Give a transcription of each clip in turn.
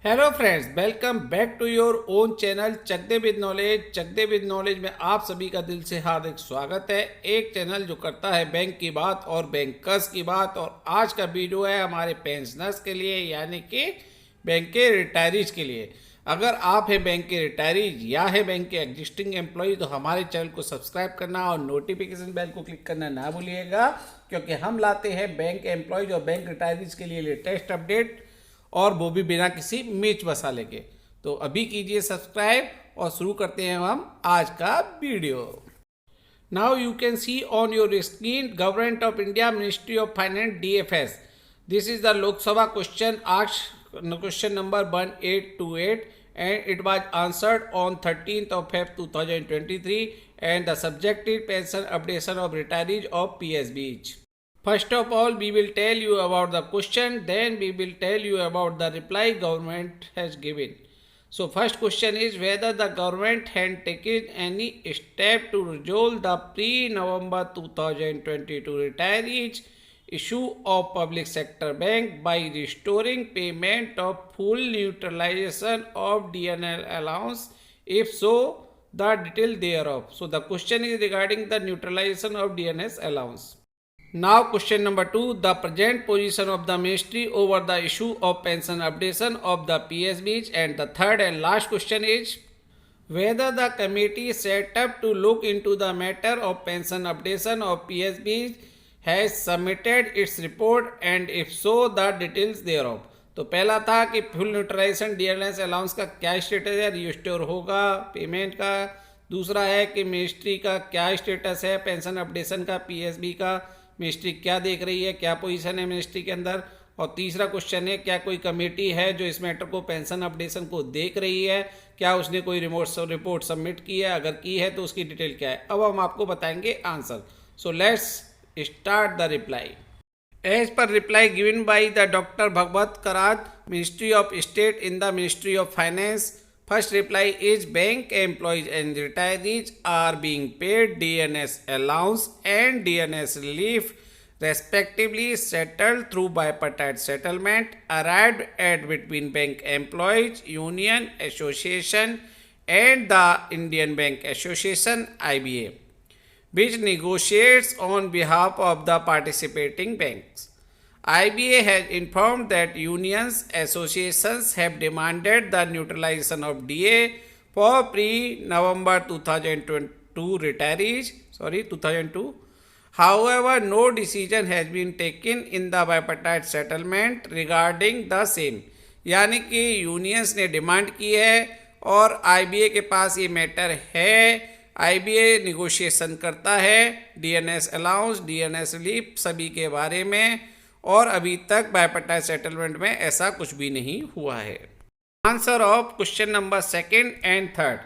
Hello friends, welcome back to your own channel Chak De with knowledge. Chak De with knowledge में आप सभी का दिल से हार्दिक स्वागत है। एक चैनल जो करता है बैंक की बात और बैंकर्स की बात। और आज का वीडियो है हमारे पेंशनर्स के लिए, यानी कि बैंक के रिटायरीज के लिए। अगर आप हैं बैंक के रिटायरीज या है बैंक के एग्जिस्टिंग एम्प्लॉय तो हमारे चैनल को सब्सक्राइब करना और नोटिफिकेशन बेल को क्लिक करना ना भूलिएगा, क्योंकि हम लाते हैं बैंक एम्प्लॉयज और बैंक रिटायरीज के लिए लेटेस्ट अपडेट, और वो भी बिना किसी मिर्च मसाले के। तो अभी कीजिए सब्सक्राइब और शुरू करते हैं हम आज का video. Now you can see on your screen government of India ministry of finance DFS। This is the Lok Sabha question asked, question number 1828 and it was answered on 13th of Feb 2023 and the subject is pension updation of retirees of PSBs. First of all, we will tell you about the question, then we will tell you about the reply government has given. So first question is whether the government had taken any step to resolve the pre-November 2022 retirees issue of public sector bank by restoring payment of full neutralization of DNL allowance. If so, the detail thereof. So the question is regarding the neutralization of DNS allowance. Now question number 2, the present position of the ministry over the issue of pension updation of the PSBs. And the third and last question is whether the committee set up to look into the matter of pension updation of PSBs has submitted its report, and if so, the details thereof. तो पहला था कि full neutralisation DNS allowance का क्या status है, restore होगा payment का। दूसरा है कि मिनिस्ट्री का क्या स्टेटस है पेंशन अपडेशन का, पीएसबी का मिनिस्ट्री क्या देख रही है, क्या पोजीशन है मिनिस्ट्री के अंदर। और तीसरा क्वेश्चन है क्या कोई कमेटी है जो इस मैटर को पेंशन अपडेशन को देख रही है, क्या उसने कोई रिपोर्ट सबमिट की है, अगर की है तो उसकी डिटेल क्या है। अब हम आपको बताएंगे answer. So let's start the reply. As per reply given by the Dr. Bhagwat Karaj, Ministry of State in the Ministry of Finance, first reply is bank employees and retirees are being paid DNS allowance and DNS relief respectively settled through bipartite settlement arrived at between bank employees union association and the Indian Bank Association IBA, which negotiates on behalf of the participating banks. IBA has informed that unions associations have demanded the neutralization of DA for pre-November 2002 retirees. 2002. However, no decision has been taken in the bipartite settlement regarding the same. यानी कि unions ने demand की है और IBA के पास ये matter है। IBA negotiation करता है DNS अलाउंस, DNS रिलीफ सभी के बारे में, और अभी तक बायपार्टाइट सेटलमेंट में ऐसा कुछ भी नहीं हुआ है। Answer of question number second and third.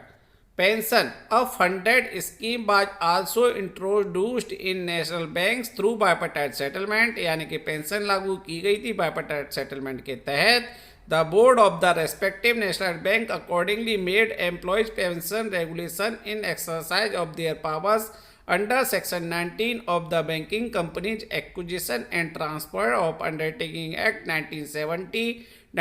Pension a funded scheme was also introduced in national banks through बायपार्टाइट settlement, यानी कि पेंशन लागू की गई थी बायपार्टाइट सेटलमेंट के तहत। The board of the respective national bank accordingly made employees pension regulation in exercise of their powers under section 19 of the Banking Companies Acquisition and Transfer of Undertaking Act 1970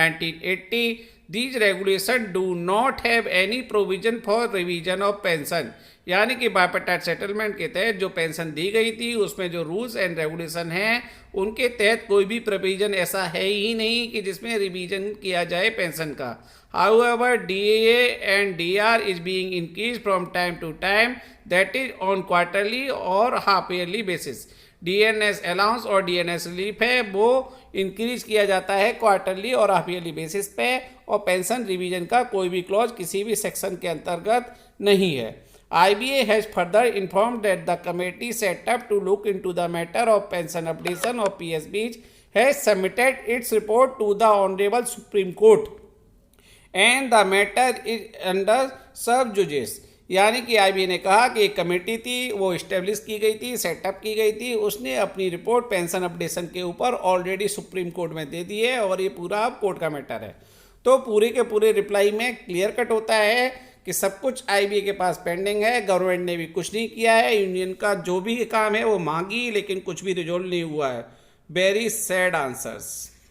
1980. These regulations do not have any provision for revision of pension, यानी कि बायपार्टाइट settlement के तहत जो pension दी गई थी उसमें जो rules and regulation हैं उनके तहत कोई भी प्रोविजन ऐसा है ही नहीं कि जिसमें रिवीजन किया जाए पेंशन का। However, DA and DR is being increased from time to time, that is on quarterly और half yearly basis. DNS allowance और DNS रिलीफ है वो इंक्रीज किया जाता है क्वार्टरली और हाफ ईयरली बेसिस पे, और पेंशन रिवीजन का कोई भी क्लॉज किसी भी सेक्शन के अंतर्गत नहीं है। IBA has further informed that the committee set up to look into the matter of pension updation of PSBs has submitted its report to the Honorable Supreme Court and the matter is under sub judice। यानी कि IBA ने कहा कि एक committee थी वो establish की गई थी, सेटअप की गई थी, उसने अपनी रिपोर्ट पेंशन अपडेशन के ऊपर ऑलरेडी सुप्रीम कोर्ट में दे दी है और ये पूरा कोर्ट का मैटर है। तो पूरे के पूरे रिप्लाई में क्लियर कट होता है कि सब कुछ IBA के पास पेंडिंग है, गवर्नमेंट ने भी कुछ नहीं किया है, यूनियन का जो भी काम है वो मांगी लेकिन कुछ भी रिजोल्व नहीं हुआ है। Very sad answers.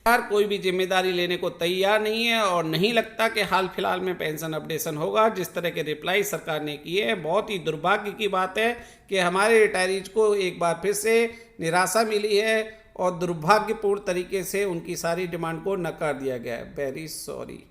सरकार कोई भी जिम्मेदारी लेने को तैयार नहीं है और नहीं लगता कि हाल फिलहाल में पेंशन अपडेशन होगा। जिस तरह के रिप्लाई सरकार ने किए हैं, बहुत ही दुर्भाग्य की बात है कि हमारे रिटायरीज को एक बार फिर से निराशा मिली है और दुर्भाग्यपूर्ण तरीके से उनकी सारी डिमांड को नकार दिया गया है। Very sorry.